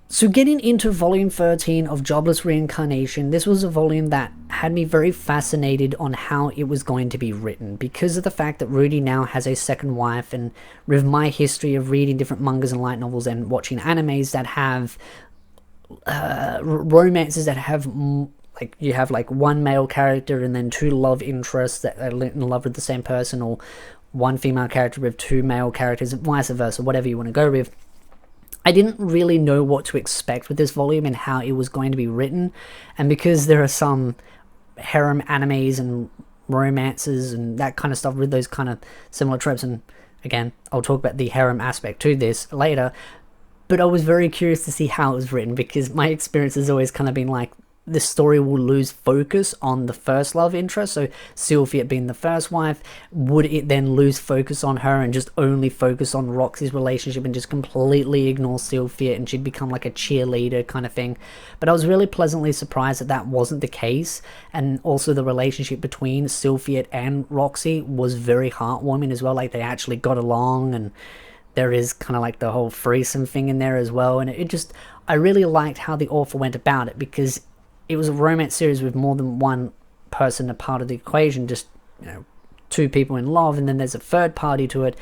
So getting into volume 13 of Jobless Reincarnation, this was a volume that had me very fascinated on how it was going to be written, because of the fact that Rudy now has a second wife, and with my history of reading different mangas and light novels and watching animes that have romances that have like, you have like one male character and then two love interests that are in love with the same person, or one female character with two male characters, vice versa, whatever you want to go with. I didn't really know what to expect with this volume and how it was going to be written, and because there are some harem animes and romances and that kind of stuff with those kind of similar tropes, and again, I'll talk about the harem aspect to this later, but I was very curious to see how it was written, because my experience has always kind of been like, the story will lose focus on the first love interest. So Sylphia being the first wife, would it then lose focus on her and just only focus on Roxy's relationship and just completely ignore Sylphia, and she'd become like a cheerleader kind of thing? But I was really pleasantly surprised that that wasn't the case, and also the relationship between Sylphia and Roxy was very heartwarming as well. Like, they actually got along, and there is kind of like the whole threesome thing in there as well, and it just, I really liked how the author went about it, because it was a romance series with more than one person a part of the equation, just, you know, two people in love, and then there's a third party to it.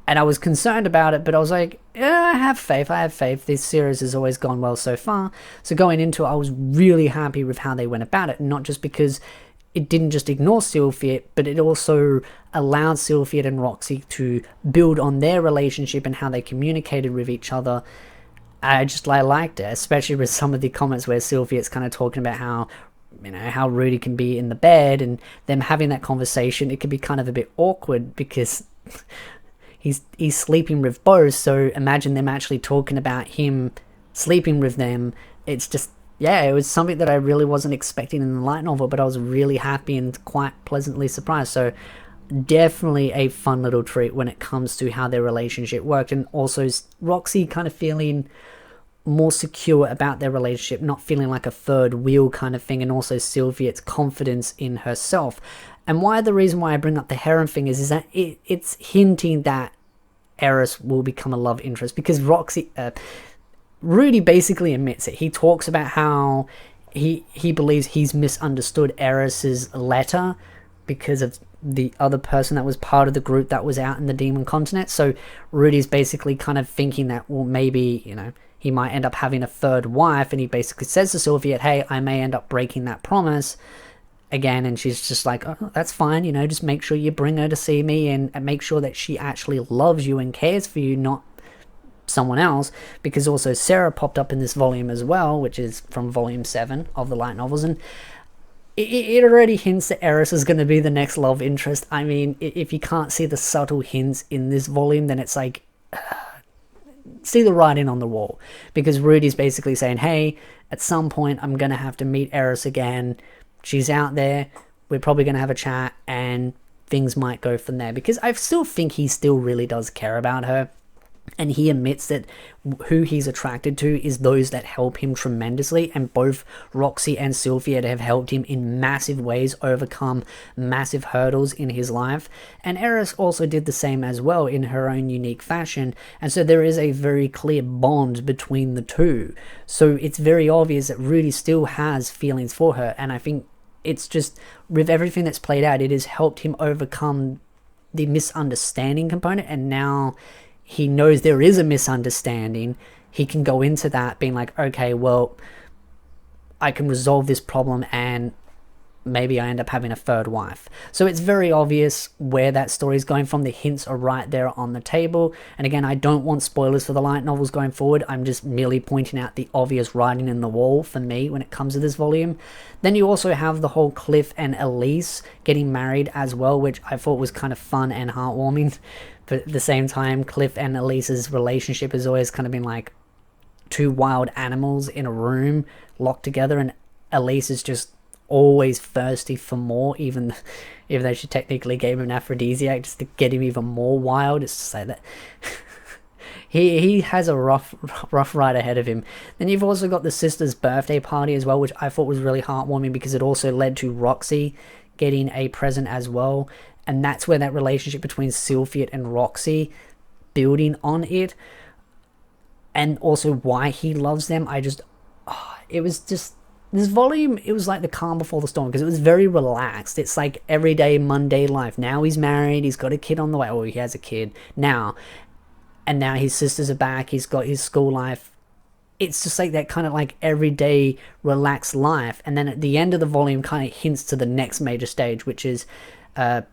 And I was concerned about it, but I was like, yeah, I have faith. This series has always gone well so far. So going into it, I was really happy with how they went about it, not just because it didn't just ignore Sylphia, but it also allowed Sylphia and Roxy to build on their relationship and how they communicated with each other. I liked it, especially with some of the comments where Sylvia's kind of talking about how, you know, how Rudy can be in the bed, and them having that conversation, it can be kind of a bit awkward because he's sleeping with both. So imagine them actually talking about him sleeping with them. It's just, yeah, it was something that I really wasn't expecting in the light novel, but I was really happy and quite pleasantly surprised. So definitely a fun little treat when it comes to how their relationship worked, and also Roxy kind of feeling more secure about their relationship, not feeling like a third wheel kind of thing, and also Sylvia's confidence in herself. And the reason why I bring up the harem thing is that it's hinting that Eris will become a love interest, because Rudy basically admits it. He talks about how he believes he's misunderstood Eris's letter because of the other person that was part of the group that was out in the demon continent. So Rudy's basically kind of thinking that, well, maybe, you know, he might end up having a third wife, and he basically says to Sylvia, hey, I may end up breaking that promise again, and she's just like, oh, that's fine, you know, just make sure you bring her to see me, and make sure that she actually loves you and cares for you, not someone else. Because also Sarah popped up in this volume as well, which is from volume 7 of the light novels, and it already hints that Eris is going to be the next love interest. I mean, if you can't see the subtle hints in this volume, then it's like, see the writing on the wall, because Rudy's basically saying, hey, at some point I'm going to have to meet Eris again. She's out there. We're probably going to have a chat, and things might go from there, because I still think he still really does care about her. And he admits that who he's attracted to is those that help him tremendously, and both Roxy and Sylvia have helped him in massive ways overcome massive hurdles in his life. And Eris also did the same as well in her own unique fashion, and so there is a very clear bond between the two. So it's very obvious that Rudy still has feelings for her, and I think it's just, with everything that's played out, it has helped him overcome the misunderstanding component, and now he knows there is a misunderstanding. He can go into that being like, okay, well, I can resolve this problem, and maybe I end up having a third wife. So it's very obvious where that story is going from. The hints are right there on the table. And again, I don't want spoilers for the light novels going forward. I'm just merely pointing out the obvious writing in the wall for me when it comes to this volume. Then you also have the whole Cliff and Elise getting married as well, which I thought was kind of fun and heartwarming. But at the same time, Cliff and Elise's relationship has always kind of been like two wild animals in a room locked together, and Elise is just always thirsty for more, even though she technically gave him an aphrodisiac just to get him even more wild. It's to say that he has a rough ride ahead of him. Then you've also got the sister's birthday party as well, which I thought was really heartwarming, because it also led to Roxy getting a present as well, and that's where that relationship between Sylphia and Roxy, building on it, and also why he loves them. It was just this volume. It was like the calm before the storm, because it was very relaxed. It's like everyday Monday life. Now he's married, he's got a kid on the way, or he has a kid now, and now his sisters are back, he's got his school life. It's just like that kind of like everyday relaxed life. And then at the end of the volume kind of hints to the next major stage, which is a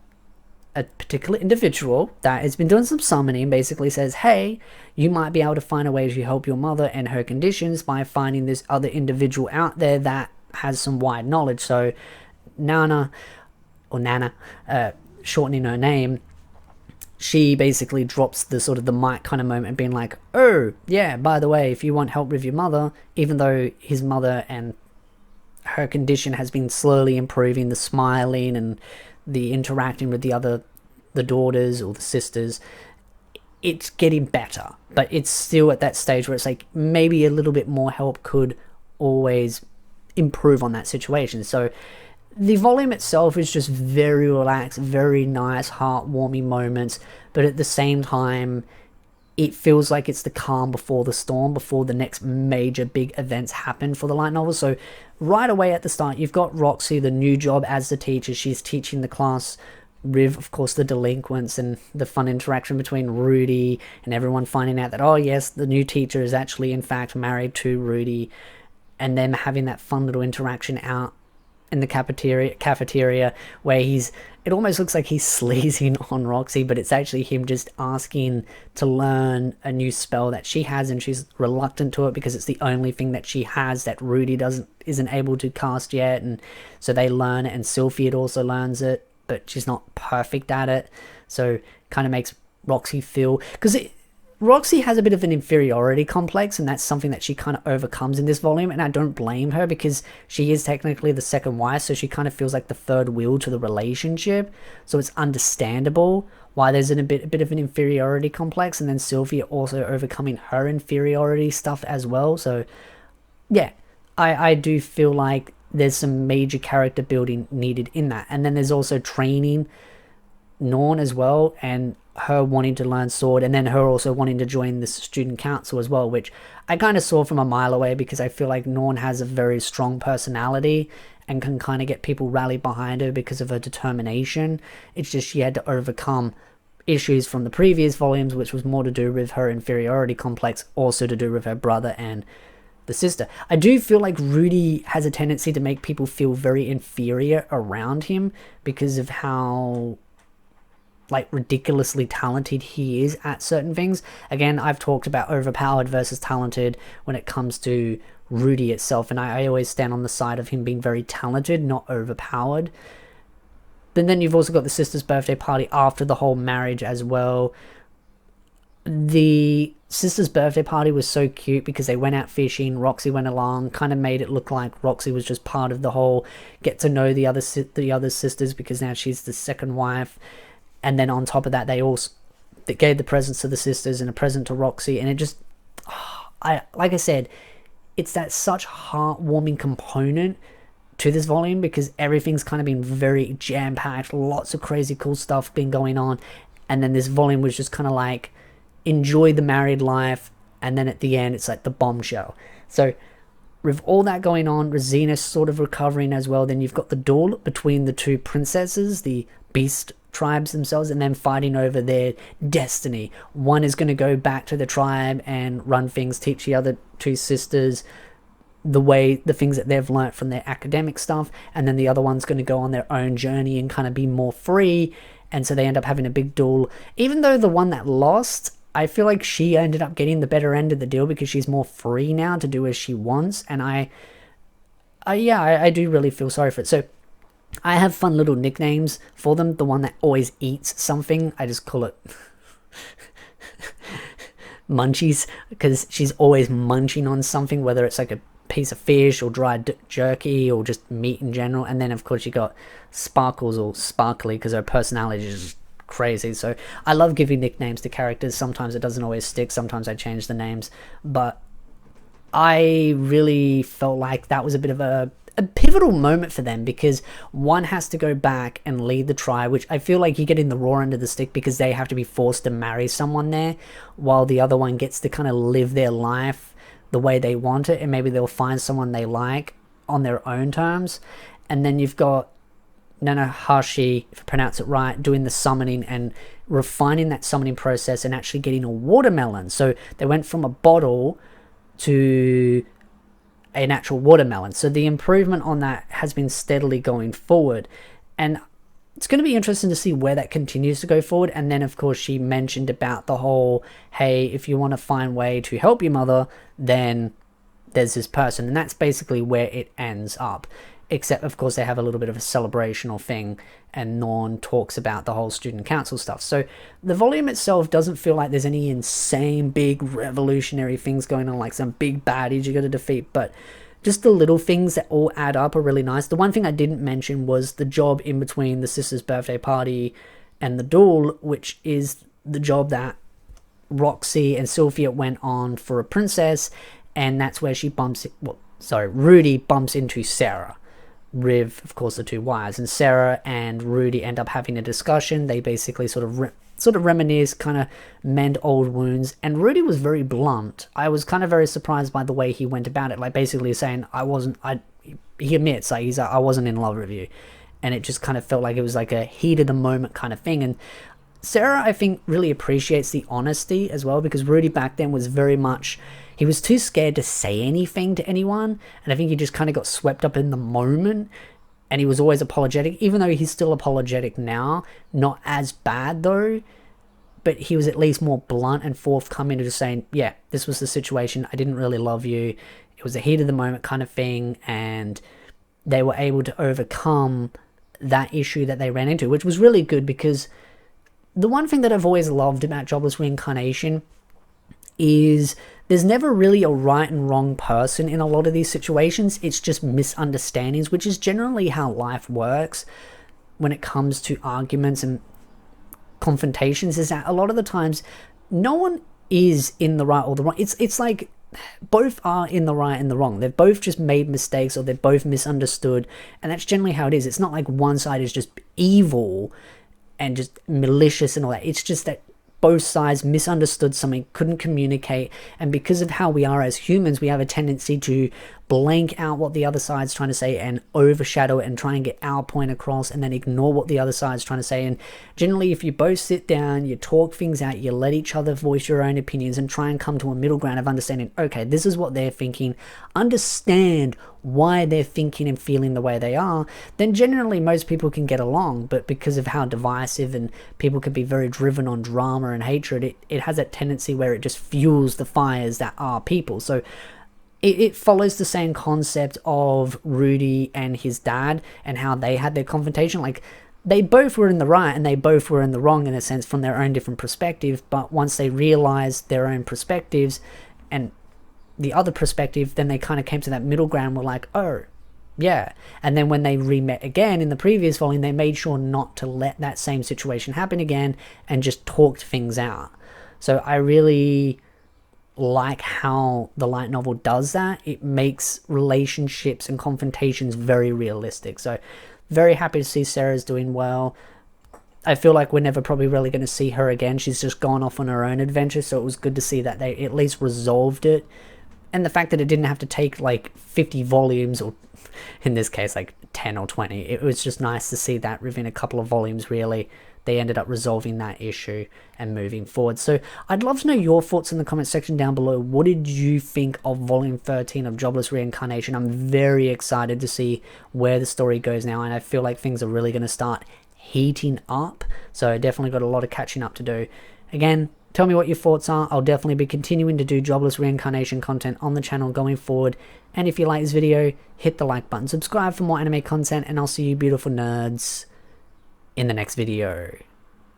particular individual that has been doing some summoning, basically says, hey, you might be able to find a way to help your mother and her conditions by finding this other individual out there that has some wide knowledge. So Nana, or Nana, shortening her name, she basically drops the sort of the mic kind of moment, being like, oh, yeah, by the way, if you want help with your mother, even though his mother and her condition has been slowly improving, the smiling and the interacting with the daughters or the sisters, it's getting better. But it's still at that stage where it's like maybe a little bit more help could always improve on that situation. So the volume itself is just very relaxed, very nice, heartwarming moments, but at the same time, it feels like it's the calm before the storm, before the next major big events happen for the light novel. So right away at the start, you've got Roxy, the new job as the teacher. She's teaching the class with, of course, the delinquents, and the fun interaction between Rudy and everyone finding out that, oh yes, the new teacher is actually in fact married to Rudy, and them having that fun little interaction out in the cafeteria where it almost looks like he's sleazing on Roxy, but it's actually him just asking to learn a new spell that she has, and she's reluctant to it because it's the only thing that she has that Rudy isn't able to cast yet. And so they learn it, and Sylphid also learns it, but she's not perfect at it. So kind of makes Roxy feel, because Roxy has a bit of an inferiority complex, and that's something that she kind of overcomes in this volume, and I don't blame her, because she is technically the second wife, so she kind of feels like the third wheel to the relationship, so it's understandable why there's a bit of an inferiority complex. And then Sylvia also overcoming her inferiority stuff as well. So yeah, I do feel like there's some major character building needed in that. And then there's also training Norn as well, and her wanting to learn sword, and then her also wanting to join the student council as well, which I kind of saw from a mile away, because I feel like Norn has a very strong personality and can kind of get people rallied behind her because of her determination. It's just she had to overcome issues from the previous volumes, which was more to do with her inferiority complex, also to do with her brother and the sister. I do feel like Rudy has a tendency to make people feel very inferior around him because of how like ridiculously talented he is at certain things. Again, I've talked about overpowered versus talented when it comes to Rudy itself, and I always stand on the side of him being very talented, not overpowered. But then you've also got the sister's birthday party after the whole marriage as well. The sister's birthday party was so cute because they went out fishing, Roxy went along, kind of made it look like Roxy was just part of the whole get to know the other sisters, because now she's the second wife. And then on top of that, they gave the presents to the sisters and a present to Roxy, and it just, like I said, it's that such heartwarming component to this volume, because everything's kind of been very jam-packed, lots of crazy cool stuff been going on, and then this volume was just kind of like, enjoy the married life, and then at the end, it's like the bombshell. So with all that going on, Rosina's sort of recovering as well, then you've got the duel between the two princesses, the beast tribes themselves, and then fighting over their destiny. One is going to go back to the tribe and run things, teach the other two sisters the things that they've learnt from their academic stuff, and then the other one's going to go on their own journey and kind of be more free. And so they end up having a big duel, even though the one that lost, I feel like she ended up getting the better end of the deal because she's more free now to do as she wants. And I do really feel sorry for it. So I have fun little nicknames for them. The one that always eats something, I just call it Munchies, because she's always munching on something, whether it's like a piece of fish or dried jerky or just meat in general. And then of course you got Sparkles, or Sparkly, because her personality is just crazy. So I love giving nicknames to characters. Sometimes it doesn't always stick, sometimes I change the names, but I really felt like that was a bit of a a pivotal moment for them, because one has to go back and lead the tribe, which I feel like you get in the raw end of the stick because they have to be forced to marry someone there, while the other one gets to kind of live their life the way they want it, and maybe they'll find someone they like on their own terms. And then you've got Nanahashi, if I pronounce it right, doing the summoning and refining that summoning process and actually getting a watermelon. So they went from a bottle to an actual watermelon. So the improvement on that has been steadily going forward. And it's going to be interesting to see where that continues to go forward. And then, of course, she mentioned about the whole, hey, if you want to find a way to help your mother, then there's this person. And that's basically where it ends up. Except, of course, they have a little bit of a celebrational thing, and Norn talks about the whole student council stuff. So the volume itself doesn't feel like there's any insane big revolutionary things going on, like some big baddies you got to defeat, but just the little things that all add up are really nice. The one thing I didn't mention was the job in between the sister's birthday party and the duel, which is the job that Roxy and Sylvia went on for a princess, and that's where she Rudy bumps into Sarah. Riv, of course, the two wives, and Sarah and Rudy end up having a discussion. They basically sort of reminisce, kind of mend old wounds, and Rudy was very blunt. I was kind of very surprised by the way he went about it, like basically saying he admits, like, I wasn't in love with you, and it just kind of felt like it was like a heat of the moment kind of thing. And Sarah, I think, really appreciates the honesty as well, because Rudy back then was very much, he was too scared to say anything to anyone, and I think he just kind of got swept up in the moment, and he was always apologetic, even though he's still apologetic now. Not as bad though, but he was at least more blunt and forthcoming to just saying, yeah, this was the situation, I didn't really love you, it was a heat of the moment kind of thing, and they were able to overcome that issue that they ran into, which was really good. Because the one thing that I've always loved about Jobless Reincarnation is there's never really a right and wrong person in a lot of these situations. It's just misunderstandings, which is generally how life works when it comes to arguments and confrontations, is that a lot of the times no one is in the right or the wrong. It's like both are in the right and the wrong. They've both just made mistakes, or they're both misunderstood, and that's generally how it is. It's not like one side is just evil and just malicious and all that. It's just that both sides misunderstood something, couldn't communicate, and because of how we are as humans, we have a tendency to blank out what the other side's trying to say and overshadow it and try and get our point across, and then ignore what the other side's trying to say. And generally, if you both sit down, you talk things out, you let each other voice your own opinions and try and come to a middle ground of understanding, okay, this is what they're thinking, understand why they're thinking and feeling the way they are, then generally most people can get along. But because of how divisive and people can be very driven on drama and hatred, it has that tendency where it just fuels the fires that are people. So it follows the same concept of Rudy and his dad and how they had their confrontation. Like, they both were in the right and they both were in the wrong in a sense from their own different perspectives, but once they realized their own perspectives and the other perspective, then they kind of came to that middle ground, were like, oh yeah. And then when they re-met again in the previous volume, they made sure not to let that same situation happen again and just talked things out. So I really like how the light novel does that. It makes relationships and confrontations very realistic. So very happy to see Sarah's doing well. I feel like we're never probably really going to see her again. She's just gone off on her own adventure, so it was good to see that they at least resolved it. And the fact that it didn't have to take like 50 volumes, or in this case like 10 or 20, it was just nice to see that within a couple of volumes really they ended up resolving that issue and moving forward. So I'd love to know your thoughts in the comment section down below. What did you think of volume 13 of Jobless Reincarnation? I'm very excited to see where the story goes now, and I feel like things are really going to start heating up. So I definitely got a lot of catching up to do. Again, tell me what your thoughts are. I'll definitely be continuing to do Jobless Reincarnation content on the channel going forward. And if you like this video, hit the like button, subscribe for more anime content, and I'll see you beautiful nerds in the next video.